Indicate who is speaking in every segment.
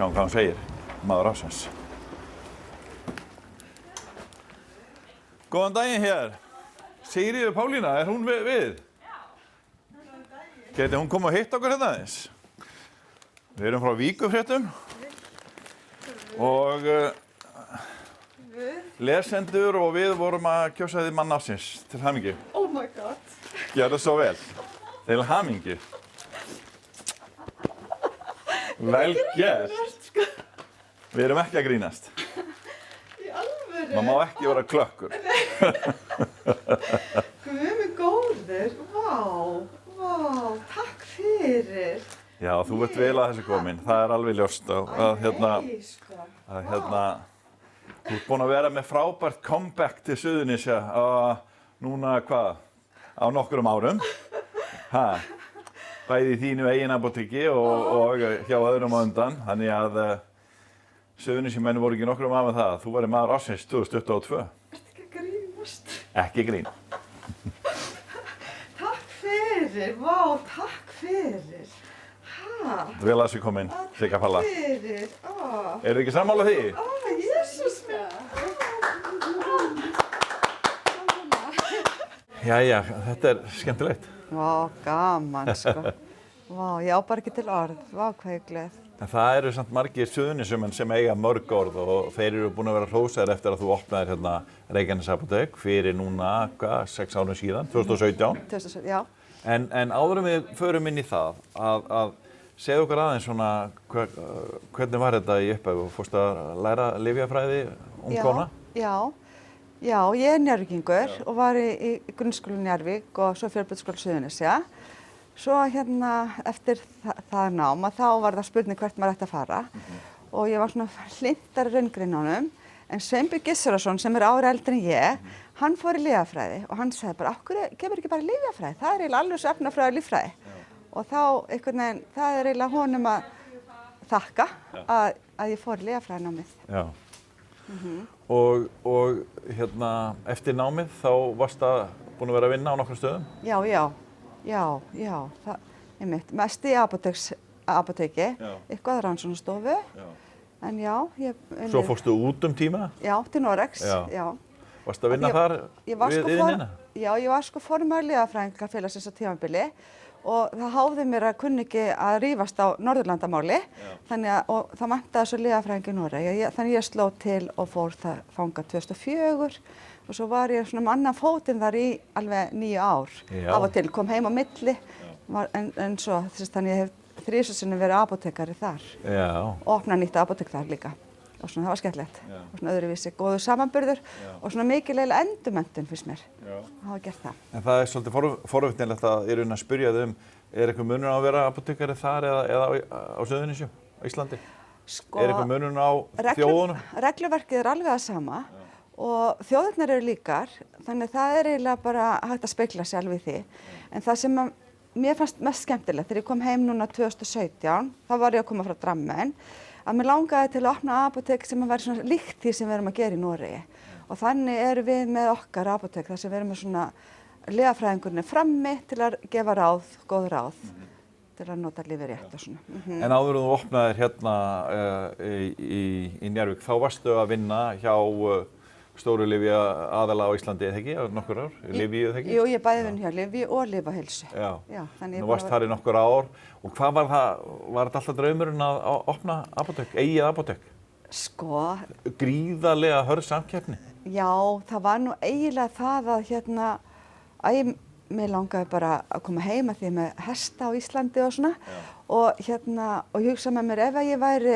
Speaker 1: Sjáum hvað hann segir, maður ársins. Góðan daginn hér. Sigríður Pálína, hún við? Gæti hún koma að hitta okkur hérna aðeins? Við erum frá Víkurfréttum og lesendur og við vorum að kjósa þið mann ársins til hamingju.
Speaker 2: Oh my god.
Speaker 1: Gjörðu svo vel. Til hamingju. Vel gert. Við erum ekki að grínast.
Speaker 2: Í alvöru?
Speaker 1: Maður má ekki vera klökkur.
Speaker 2: Guð minn góður. Vá, takk fyrir.
Speaker 1: Já, þú ert vel að þessu komin. Það er alveg ljóst að þú ert búin að vera með frábært comeback til Suðurnesja núna á nokkrum árum. Bæði í þínu eigin apóteki og hjá öðrum á undan. Þannig að Suðurnesjumenn voru ekki nokkrum af með það. Þú væri maður ársins 2022.
Speaker 2: Ertu ekki að grínast?
Speaker 1: Ekki grín.
Speaker 2: Takk fyrir, vá, takk fyrir.
Speaker 1: Vel að þessu komin, Sigga Palla.
Speaker 2: Takk fyrir,
Speaker 1: Eru þið ekki sammála því?
Speaker 2: Jesús minn.
Speaker 1: Jæja, þetta er skemmtilegt.
Speaker 2: Vá, gaman, sko. Vá, ég á bara ekki til orð. Vá, hvað ég gleð.
Speaker 1: En það eru samt margir Suðurnesjumenn sem eiga mörg orð og þeir eru búin að vera hrósaðir eftir að þú opnaðir hérna Reykjanes apótek fyrir núna, 6 árum síðan, 2017.
Speaker 2: 2017, já.
Speaker 1: En áður við förum inn í það að segja okkur aðeins svona hvernig var þetta í upphafi? Fórstu að læra lyfjafræði kona?
Speaker 2: Já, ég er Njarðvíkingur og var í grunnskóla Njarðvík og svo fjölbrautaskóla Suðurnesja. Svo eftir það nám þá var það spurning hvert maður ætti að fara og ég var svona hlynntar raungreinunum en Sveinbjörn Gissurason sem er ári eldri en ég, hann fór í lyfjafræði og hann sagði bara, af hverju kemur ekki bara í lyfjafræði? Það er eiginlega alveg svo efnafræði líffræði. Og þá einhvern veginn, það er eiginlega honum að þakka að ég fór í lyfjafræðinámið. Já.
Speaker 1: Og eftir námið þá varstu búin að vera að vinna á nokkrum stöðum?
Speaker 2: Já, það er mitt. Mest í apóteki, eitthvað rannsóknastofu. En já,
Speaker 1: Svo fórstu út tíma?
Speaker 2: Já, til Noregs, já.
Speaker 1: Varstu að vinna þar við yðnina?
Speaker 2: Já, ég var sko formaður lyfjafræðingafélagsins á tímabili og það háði mér að kunni ekki að rífast á Norðurlandamáli og það vantaði svo lyfjafræðing í Noregi. Þannig ég sló til og fór það þangað 2004 og svo var ég svona annan fótinn þar í alveg 9 ár. Af og til kom heim á milli en svo þannig ég hef 3 sinnum verið apótekari þar og opnað nýtt apótek þar líka. Og svona það var skemmtilegt og svona öðruvísi góður samanburður og svona mikilvæg endurmenntun finnst mér að hafa gert það.
Speaker 1: En það er svolítið forvitnilegt að ég að spyrja þig er eitthvað munur á að vera apótekari þar eða á Suðurnesju, á Íslandi? Sko, er eitthvað munur á þjóðunum?
Speaker 2: Regluverkið er alveg það sama og þjóðirnar eru líkar þannig það er eiginlega bara hægt að spegla sig alveg í því. En það sem mér fannst mest skemmtilegt þegar ég kom heim núna 2017, þá var ég að koma frá Drammen að mér langaði til að opna apótek sem að vera svona líkt því sem við erum að gera í Noregi. Og þannig erum við með okkar apótek þar sem við erum með svona lyfjafræðingurinn frammi til að gefa ráð, góð ráð, til að nota lyfið rétt og svona.
Speaker 1: En áður þú opnaðir hérna í Njarðvík, þá varstu að vinna hjá stóru lyfja aðala á Íslandi, eða ekki, nokkur ár? Lyfju, eða ekki?
Speaker 2: Jú, ég bæði vinn hjá lyfju og lyfjaheilsu.
Speaker 1: Já, nú varst þar í nokkur ár. Og hvað var það? Var þetta alltaf draumurinn að opna apótek, eigið apótek?
Speaker 2: Sko.
Speaker 1: Gríðarlega hörð samkeppni?
Speaker 2: Já, það var nú eiginlega það að mér langaði bara að koma heima því með hesta á Íslandi og svona. Og ég hugsaði með mér ef ég væri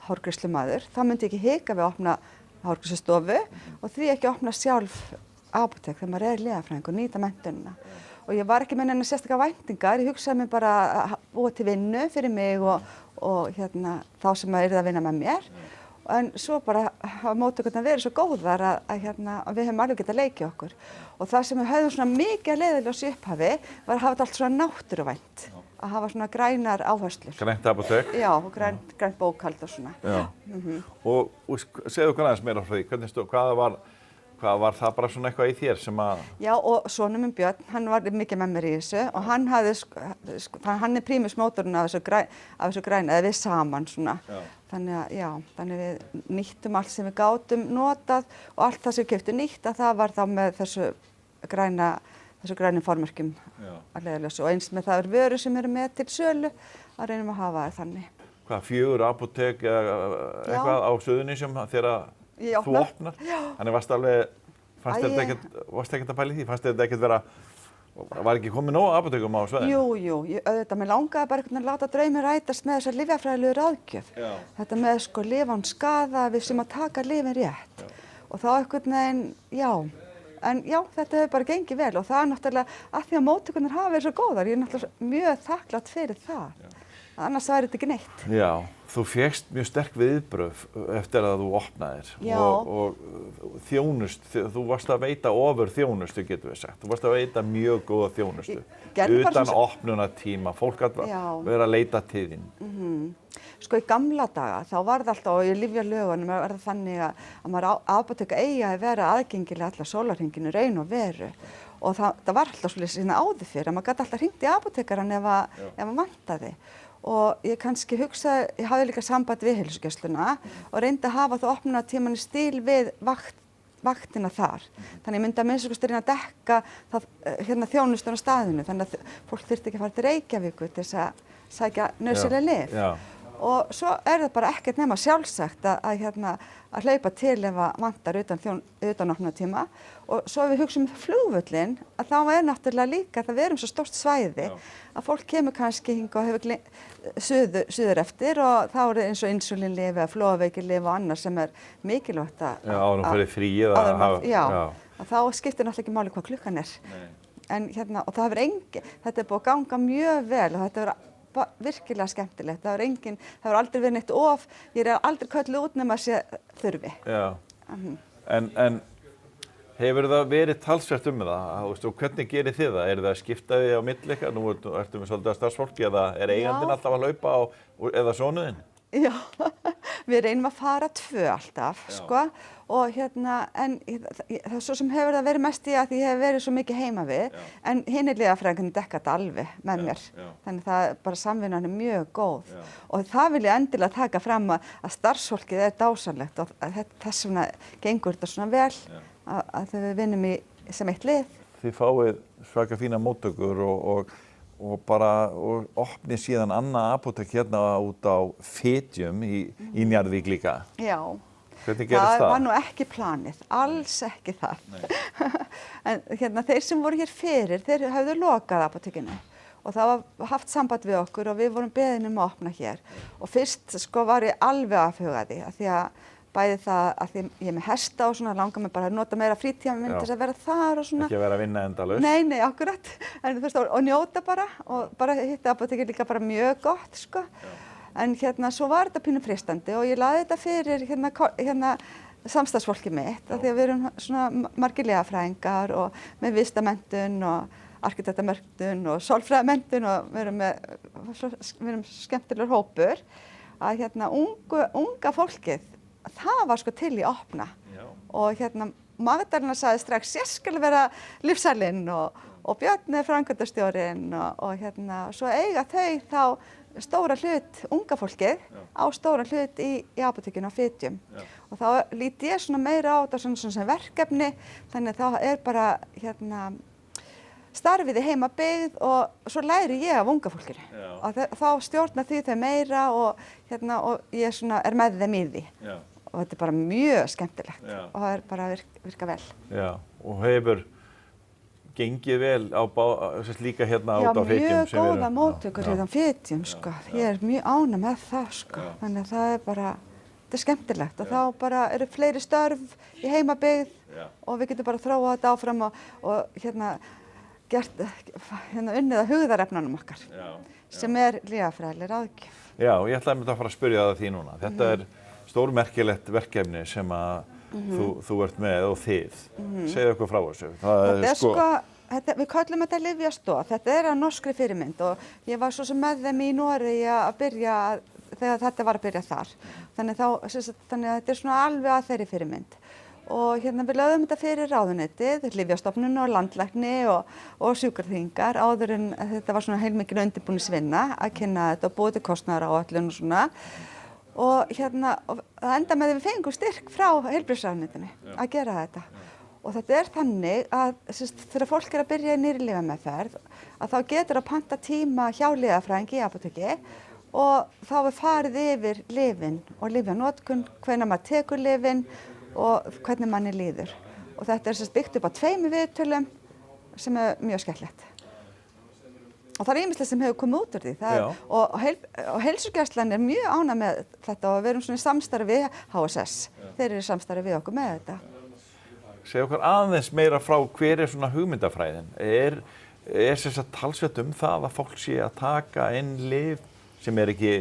Speaker 2: hárgreiðslumaður, þá myndi ég ekki hika við að opna hárgreiðslustofu og því ekki opna sjálf apótek þegar maður er lyfjafræðingur og nýta menntunina. Og ég var ekki með neina sérstakar væntingar, ég hugsaði mér bara að búa til vinnu fyrir mig og þá sem yrði að vinna með mér. En svo bara hafa móttökurnar verið svo góðar að við höfum alveg getað leikið okkur. Og það sem við höfðum svona mikið að leiðarljós í upphafi var að hafa þetta allt svona náttúruvænt. Að hafa svona grænar áherslur.
Speaker 1: Grænt apótek?
Speaker 2: Já, og grænt bókhald og svona.
Speaker 1: Já. Og segðu okkur aðeins meira frá því, hvað Hvað var það bara svona eitthvað í þér sem að...
Speaker 2: Já, og sonur minn Björn, hann var mikið með mér í þessu og hann hafði, hann er prímus mótorinn af þessu græna, eða við saman svona.
Speaker 1: Já.
Speaker 2: Þannig við nýttum allt sem við gátum notað og allt það sem við keyptum nýtt að það var þá með þessu grænum formerkjum að leiðarljósi og eins með það vörur sem eru með til sölu að reynum að hafa það þannig.
Speaker 1: Hvað, 4 apótek eða eitthvað á Suðurnesjum þegar þú opnar?
Speaker 2: Já.
Speaker 1: Þannig varst ekkert að pæla í því? Fannst þetta ekkert vera, var ekki komið nóg apótekum á svæðinu?
Speaker 2: Jú, auðvitað, mér langaði bara einhvern veginn að láta drauminn rætast með þessar lyfjafræðilegu ráðgjöf.
Speaker 1: Já.
Speaker 2: Þetta með sko lyf án skaða, við sem að taka lyfin rétt. Já. Og þá einhvern veginn, þetta hefur bara gengið vel og það er náttúrulega að því að móttökurnar hafa verið svo góðar. Ég er náttúrulega mjög þakklátt fyrir það. Já. Annars væri þetta ekki neitt.
Speaker 1: Já, þú fékkst mjög sterk viðbrögð eftir að þú opnaðir og þú varst að veita ofur þjónustu, getum við sagt. Þú varst að veita mjög góða þjónustu. Utan opnunartíma, fólk að vera að leita til þín.
Speaker 2: Sko í gamla daga þá var það alltaf, og í lyfjalögunum er það þannig að maður apótek eigi að vera aðgengileg alla sólarhringinn í raun og veru. Og það var alltaf svolítið áður fyrir að maður gat alltaf hringt í apótekarann ef maður vantaði. Og ég kannski hugsaði, ég hafði líka samband við heilsugæsluna og reyndi að hafa þá opnunartímann í stíl við vaktina þar. Þannig ég myndi að minnst reyna að dekka þjónustuna á staðinu, þannig að fólk þyrfti ekki að fara til Reykjavíkur til þess að sækja nauðsynleg lyf. Og svo er það bara ekkert nema sjálfsagt að hlaupa til ef að vantar utan opnunartíma. Og svo við hugsaum flugvöllinn, að þá er náttúrulega líka að við erum svo stórt svæði að fólk kemur kannski hingað og hefur suður eftir og þá er eins og insúlínlyf eða flogaveikilyf og annað sem er mikilvægt að...
Speaker 1: Já, áður fyrir frí eða...
Speaker 2: að þá skiptir náttúrulega ekki máli hvað klukkan er. En og það hefur þetta er búið að ganga mjög vel og þetta hefur virkilega skemmtilegt. Það hefur aldrei verið neitt of, ég er aldrei kölluð út nema að sé þurfi.
Speaker 1: Já, en hefur það verið talsvert það? Og hvernig gerir þið það? Það að skipta þið á milli ykkar? Nú ertu með svolítið að starfsfólki eða er eigandinn alltaf að hlaupa eða sonuðinn? Já,
Speaker 2: við reynum að fara 2 alltaf, sko, og en það svo sem hefur það verið mest í að ég hef verið svo mikið heima við, en hinir lyfjafræðingarnir dekka þetta alveg með mér, þannig það bara samvinnan er mjög góð og það vil ég endilega taka fram að starfsfólkið er dásamlegt og þess vegna gengur þetta svona vel að þau við vinnum sem eitt lið.
Speaker 1: Þið fáið svaka fína móttökur og opnið síðan annað apótek hérna út á Fitjum í Njarðvík líka.
Speaker 2: Já,
Speaker 1: hvernig gerist það?
Speaker 2: Það var nú ekki planið, alls ekki það. En þeir sem voru hér fyrir, þeir höfðu lokað apótekinu og það var haft samband við okkur og við vorum beðin að opna hér. Og fyrst var ég alveg afhugaði af því að bæði það að því ég er með hesta og svona langar mig bara að nota meira frítíma minn til þess að vera þar og svona.
Speaker 1: Ekki að vera að vinna endalaust.
Speaker 2: Nei, akkurat. En þú veist, og njóta bara og bara hitta apótekið líka bara mjög gott, sko. En svo var þetta pínu freistandi og ég laði þetta fyrir samstarfsfólkið mitt af því að við erum svona margir lyfjafræðingar og með vistamenntun og arkitektamenntum og sálfræðimenntun og við erum skemmtilegur hópur að unga fólkið það var sko til í að opna. Já. Og Magdalena sagði strax ég skal vera lyfsælinn og Björn er framkvæmdastjórinn og svo eiga þau þá stóra hlut, unga fólkið á stóra hlut í apótekinu á Fitjum. Og þá lít ég svona meira á þetta svona sem verkefni þannig að það er bara starfið í heimabyggð og svo læri ég af unga fólkinu. Og þá stjórna því þau meira og ég svona er með þeim í því. Já. Og þetta er bara mjög skemmtilegt og það er bara að virka vel. Já,
Speaker 1: og hefur gengið vel líka hérna út á Fitjum?
Speaker 2: Já, mjög góða móttökur hérna á Fitjum, sko. Ég er mjög ánægð með það, sko. Þannig að það er bara, þetta er skemmtilegt og þá bara eru fleiri störf í heimabyggð og við getum bara þróað þetta áfram og unnið að hugðarefnunum okkar sem er lyfjafræðileg ráðgjöf. Já,
Speaker 1: ég ætlaði að fara að spyrja það því núna. Þetta er stórmerkilegt verkefni sem að þú ert með og þið. Segðu okkur frá þessu.
Speaker 2: Við köllum þetta lyfjastoð. Þetta er að norskri fyrirmynd og ég var svo sem með þeim í Noregi að byrja þegar þetta var að byrja þar. Þannig að þetta er svona alveg að þeirri fyrirmynd. og hérna við lögðum þetta fyrir ráðuneytið, Lyfjastofnun og landlækni og sjúkratryggingar áður en þetta var svona heilmikil undirbúningsvinna að kynna þetta og búið til kostnaðaráætlun og svona. Og hérna, það enda með að við fengum styrk frá heilbrigðisráðuneytinu að gera þetta. Og þetta þannig að þegar fólk að byrja í nýrri lyfjameðferð, að þá getur að panta tíma hjá lyfjafræðingi í apóteki og þá farið yfir lyfin og lyfjanotkun, hvenær maður tekur lyfin og hvernig manni líður. Og þetta byggt upp á 2 viðtölum sem mjög skemmtilegt. Og það ýmislegt sem hefur komið út úr því. Og heilsugæslan mjög ánægð með þetta og við erum svona í samstarfi við HSS. Þeir eru í samstarfi við okkur með þetta.
Speaker 1: Segðu okkur aðeins meira frá hver svona hugmyndafræðin. Sem sagt talsvert það að fólk sé að taka inn lyf sem ekki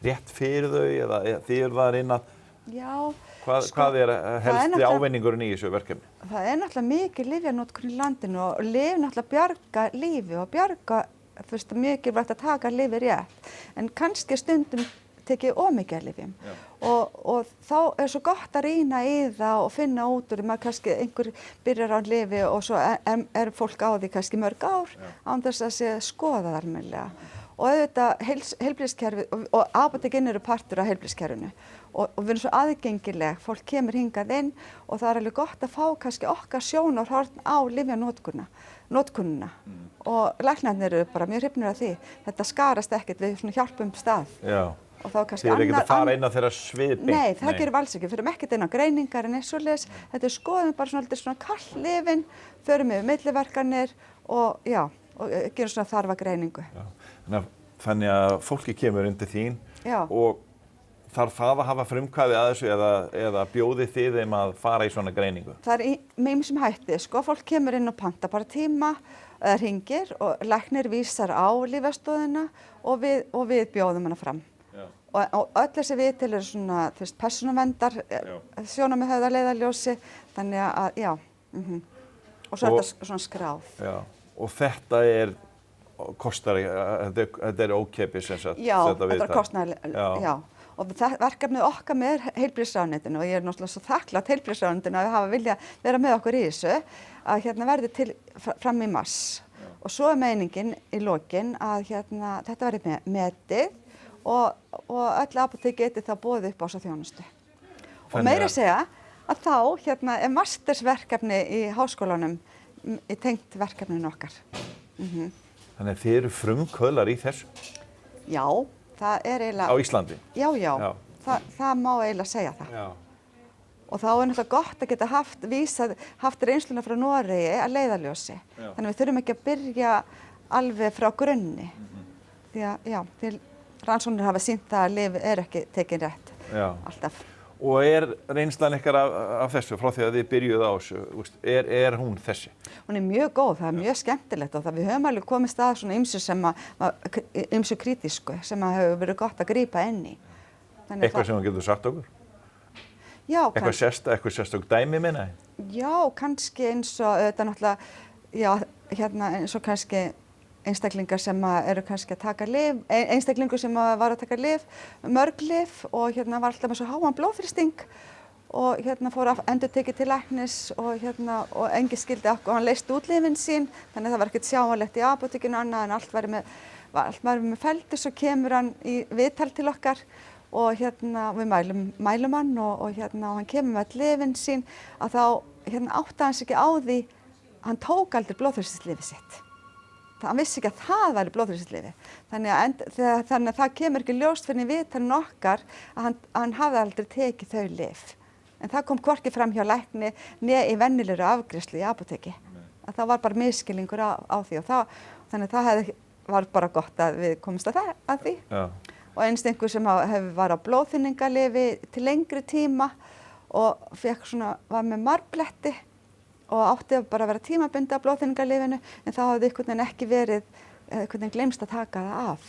Speaker 1: rétt fyrir þau eða þið eru þar inn að...
Speaker 2: Já.
Speaker 1: Hvað helsti ávinningurinn í þessu verkefni?
Speaker 2: Það náttúrulega mikið lyfjanotkun í landinu og lyf náttúrulega bjarga lífi og bjarga mikilvægt að taka lyfi rétt, en kannski stundum tekið ómikið af lyfjum. Og þá svo gott að rýna í það og finna út úr, maður kannski einhver byrjar á lyfi og svo fólk á því kannski mörg ár án þess að sé skoðað almennilega. Og auðvitað heilbrigðiskerfið og apótekin eru partur af heilbrigðiskerfinu og við erum svo aðgengileg, fólk kemur hingað inn og það alveg gott að fá kannski okkar sjónarhorn á lyfjanotkunina og læknarnir eru bara mjög hrifnir af því. Þetta skarast ekkert, við hjálpum stað.
Speaker 1: Já. Og þá kannski þið ekki að fara inn á þeirra svið beint? Nei,
Speaker 2: það gerum við alls ekki. Við förum ekkert inn á greiningar en svoleiðis. Þetta skoðum bara svona kall lyfin, förum yfir milliverkanir og gerum svona þarfa greiningu.
Speaker 1: Þannig að fólki kemur undir þín og þarf það að hafa frumkvæði að þessu eða bjóði þið þeim að fara í svona greiningu? Það
Speaker 2: með ýmsum hætti, fólk kemur inn og panta bara tíma eða hringir og læknir vísar á lyfjastofuna og við bjóðum hana fram. Og öll þessi viðtöl eru svona persónuverndar sjónarmið höfð að leiðarljósi, þannig að og svo þetta svona skráð.
Speaker 1: Já, og þetta kostar, þetta ókeypis sem sagt.
Speaker 2: Já, þetta kostnaðar, og verkefnið okkar með heilbrigðisráðuneytinu og ég náttúrulega svo þakklátt heilbrigðisráðuneytinu að hafa viljað vera með okkur í þessu að verði til fram í mars og svo meiningin í lokin að þetta verði metið og öll apótek geti þá boðið upp á þessa þjónustu. Og meira að segja að þá mastersverkefni í háskólanum í tengt verkefninu okkar.
Speaker 1: Þannig að þið eru frumkvöðlar í þessu?
Speaker 2: Já, það eiginlega...
Speaker 1: Á Íslandi?
Speaker 2: Já. Það má eiginlega segja það. Já. Og þá náttúrulega gott að geta haft reynsluna frá Noregi að leiðarljósi. Þannig að við þurfum ekki að byrja alveg frá grunni. Því að rannsóknir hafa sýnt að lyf ekki tekin rétt. Alltaf.
Speaker 1: Og reynslan ykkar af þessu frá því að þið byrjuð á þessu, hún þessi? Hún
Speaker 2: mjög góð, það mjög skemmtilegt og við höfum alveg komist að svona ýmsu kritísku sem hefur verið gott að grípa inn í.
Speaker 1: Eitthvað sem þú getur sagt okkur?
Speaker 2: Já,
Speaker 1: eitthvað sérstök dæmi minna?
Speaker 2: Já, kannski eins og þetta náttúrulega, eins og kannski einstaklingar sem eru kannski að taka lyf, einstaklingur sem var að taka lyf, mörg lyf og var alltaf með svo háan blóðþrýsting og fór að endurtekið til læknis og enginn skildi og hann leysti út lyfin sín, þannig að það var ekkert sjáanlegt í apótekinu annað en allt væri með feldi, svo kemur hann í viðtal til okkar og við mælum hann og hann kemur með lyfin sín að þá átti hans ekki á því, hann tók aldrei blóðþrýstingslyfið sitt. Hann vissi ekki að það væri blóðþrýstingslyfi. Þannig að það kemur ekki ljóst fyrir viðtalinu okkar að hann hafði aldrei tekið þau lyf. En það kom hvorki fram hjá lækni né í venjulegri afgreiðslu í apóteki. Það var bara misskilningur á því og þannig að það var bara gott að við komumst að því. Já. Og einhver sem var á blóðþynningalyfi til lengri tíma og var með marbletti og átti bara að vera tímabundið af blóðþynningalyfinu en þá hafði einhvern veginn ekki verið gleymst að taka það af.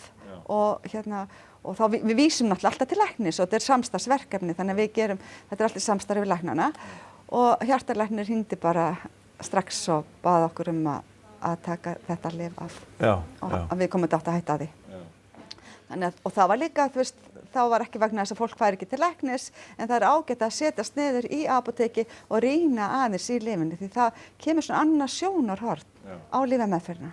Speaker 2: Og þá við vísum náttúrulega alltaf til læknis og þetta samstarfsverkefni þannig að þetta alltaf samstarfi við læknana og hjartalæknir hringdi bara strax og bað okkur að taka þetta lyf af og að við komum átt að hætta að því. Og það var líka, þú veist, þá var ekki vegna þess að fólk færi ekki til læknis, en það ágætt að setjast niður í apóteki og rýna aðeins í lyfinu, því það kemur svona annað sjónarhorn á lyfjameðferðina.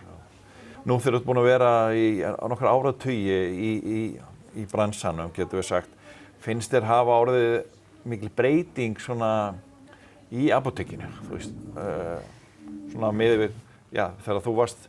Speaker 1: Nú þeir eru búin að vera á nokkra áratugi í bransanum, getum við sagt. Finnst þér hafa orðið mikil breyting svona í apótekinu, þú veist, svona miðað við, þegar þú varst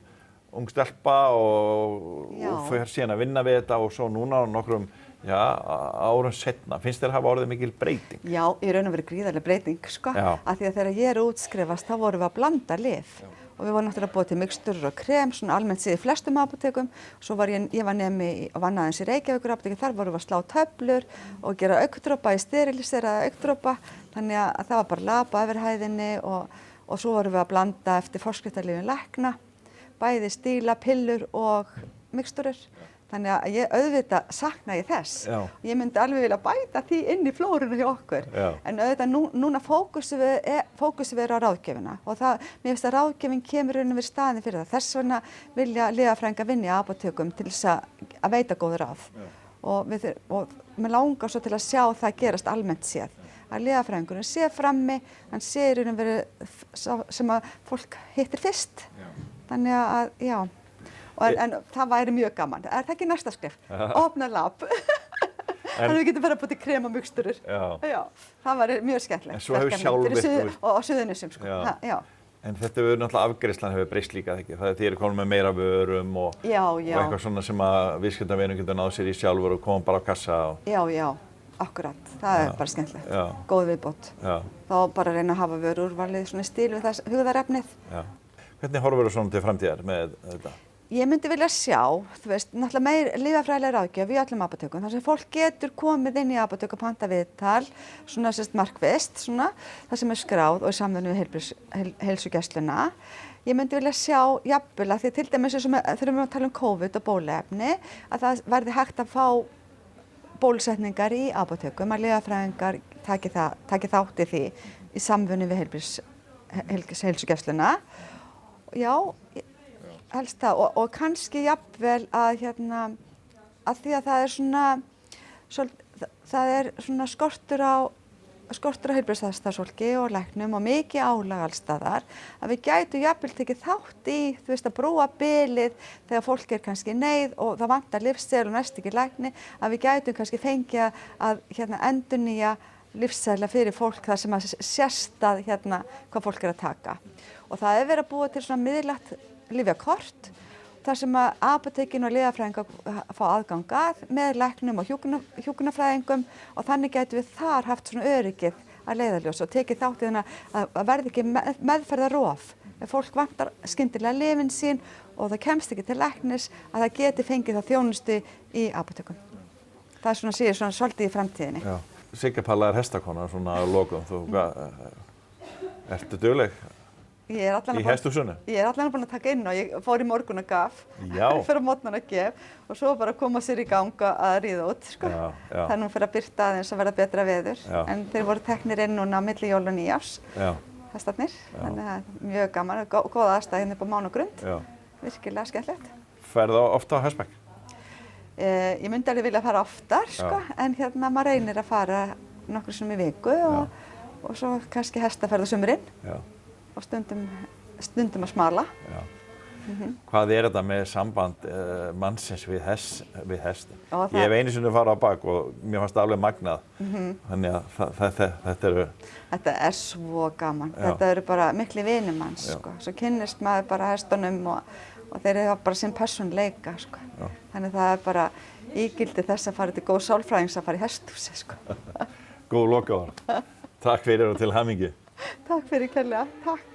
Speaker 1: ung stelpa og fyrir síðan að vinna við þetta og svo núna á nokkrum árum seinna. Finnst þér hafa orðið mikil breyting? Já,
Speaker 2: í raun og veru gríðarleg breyting, sko. Af því að þegar ég útskrifast, þá vorum við að blanda lyf. Og við vorum náttúrulega búið til mixturur og krem, svona almennt séð í flestum apótekum. Svo var ég var nemi og vann aðeins í Reykjavíkur apóteki, þar vorum við að slá töflur og gera augndropa í steriliseraða augndropa. Þannig að það var bara lab á yfirhæðinni og svo vorum við að blanda eftir forskriftarlyfjum lækna, bæði stíla, pillur og mixturur. Þannig að ég auðvitað sakna ég þess. Ég myndi alveg vilja bæta því inn í flóruna hjá okkur. En auðvitað núna fókusum við á ráðgjöfina og mér finnst að ráðgjöfin kemur við staðinn fyrir það. Þess vegna vilja lyfjafræðingar vinna í apótekum til þess að veita góð ráð. Og mér langar svo til að sjá það gerast almennt séð. Að lyfjafræðingurinn sé frammi, hann sé í raun og veru sem að fólk hittir fyrst. Þannig að, En það væri mjög gaman. Það ekki næsta skref. Opna lab. Þannig við getum bara búið til krem og mixturur. Það væri mjög skemmtilegt.
Speaker 1: En svo hefur sjálfvirk.
Speaker 2: Og á Suðurnesjum, sko.
Speaker 1: En þetta hefur náttúrulega afgreiðslan hefur breyst líka, ekki? Það þið eru komin með meira vörum og eitthvað svona sem að viðskiptavinur getur náð sér í sjálfur og koma bara á kassa.
Speaker 2: Já, akkurat. Það er bara skemmtilegt. Góð viðbót. Þá bara reyna að hafa vöruúrvalið svona í stíl við það hugðarefnið.
Speaker 1: Hvernig horfirðu svona til framtíðar með þetta?
Speaker 2: Ég myndi vilja sjá, þú veist, náttúrulega meir lyfjafræðileg ráðgjöf í öllum apótekum, þar sem fólk getur komið inn í apótek og panta viðtal, svona markvisst, það sem er skráð og í samvinnu við heilsugæsluna. Ég myndi vilja sjá jafnvel að því til dæmis þegar við tala um COVID og bóluefni, að það verði hægt að fá bólusetningar í apótekum, að lyfjafræðingar taki þátt í því í samvinnu við heilsugæsluna. Helst það og kannski jafnvel að því að það er svona skortur á heilbrigðisstarfsfólki og læknum og mikið álag alls staðar, að við gætum jafnvel tekið þátt í, þú veist, að brúa bilið þegar fólk er kannski í neyð og það vantar lyfseðil og næst ekki lækni, að við gætum kannski fengið að endurnýja lyfseðla fyrir fólk þar sem að sést að hvað fólk er að taka. Og það er verið að búa til svona miðlægt lyfjakort þar sem að apótekin og lyfjafræðingar fá aðgang að með læknum og hjúkrunarfræðingum og þannig gætum við þar haft svona öryggið að leiðarljós og tekið þátt í þannig að verði ekki meðferðarof. Ef fólk vantar skyndilega lyfin sín og það kemst ekki til læknis að það geti fengið það þjónustu í apótekum. Það er svona svolítið í framtíðinni.
Speaker 1: Sigga Palla hestakona svona að lokum. Ertu dugleg? Í hesthúsinu?
Speaker 2: Ég er allan búin að taka inn og ég fór í morgun og gaf. Fyrir á mótnan að gef og svo bara koma sér í ganga að ríða út, sko. Það er nú fyrir að birta aðeins að verða betra veður. En þeir voru teknir inn núna milli jól og nýjárs, hestarnir. Þannig að það er mjög gaman og góð aðstæða hérna upp á Mánagrund. Virkilega skemmtilegt.
Speaker 1: Ferðu ofta á hestbak?
Speaker 2: Ég myndi alveg vilja fara oftar, sko. En maður reynir að fara nokkrum sinnum í viku og svo kannski hestaferð á sumrin. Og stundum að smala.
Speaker 1: Hvað er þetta með samband mannsins við hest? Ég hef einu sinni farið á bak og mér fannst það alveg magnað. Þannig að
Speaker 2: þetta er svo gaman. Þetta eru bara mikli vinir manns, sko. Svo kynnist maður bara hestunum og þeir eru bara sinn persónuleika, sko. Þannig það er bara ígildi þess að fara til góð sálfræðings að fara í hesthúsi, sko.
Speaker 1: Góð lokaorð. Takk fyrir og til hamingju.
Speaker 2: Takk fyrir kærlega. Takk.